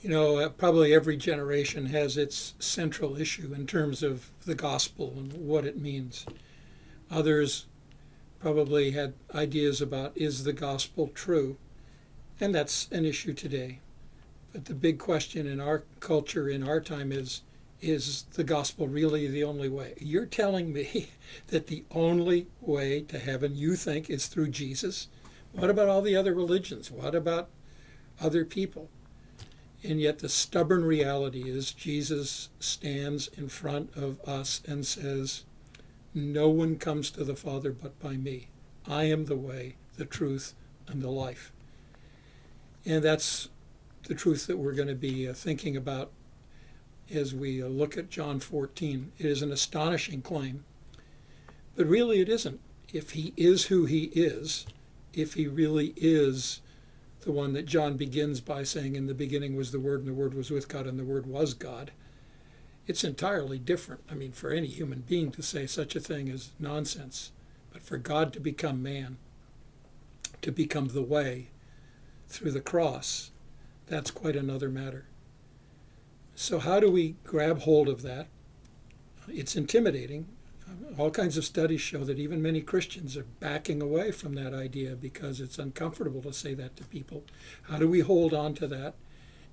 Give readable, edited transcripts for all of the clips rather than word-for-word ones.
Probably every generation has its central issue in terms of the gospel and what it means. Others probably had ideas about, is the gospel true? And that's an issue today. But the big question in our culture, in our time, is the gospel really the only way? You're telling me that the only way to heaven you think is through Jesus? What about all the other religions? What about other people? And yet the stubborn reality is Jesus stands in front of us and says, no one comes to the Father but by me. I am the way, the truth, and the life. And that's the truth that we're going to be thinking about as we look at John 14. It is an astonishing claim, but really it isn't. If he is who he is, if he really is the one that John begins by saying, in the beginning was the Word, and the Word was with God, and the Word was God, it's entirely different. I mean, for any human being to say such a thing is nonsense. But for God to become man, to become the way through the cross, that's quite another matter. So how do we grab hold of that? It's intimidating. All kinds of studies show that even many Christians are backing away from that idea because it's uncomfortable to say that to people. How do we hold on to that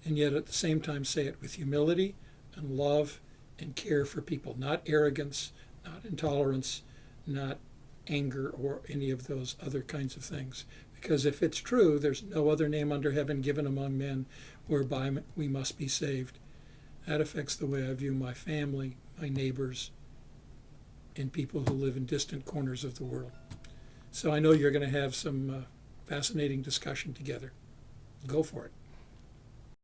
and yet at the same time say it with humility and love and care for people? Not arrogance, not intolerance, not anger or any of those other kinds of things. Because if it's true, there's no other name under heaven given among men whereby we must be saved. That affects the way I view my family, my neighbors, and people who live in distant corners of the world. So I know you're going to have some fascinating discussion together. Go for it.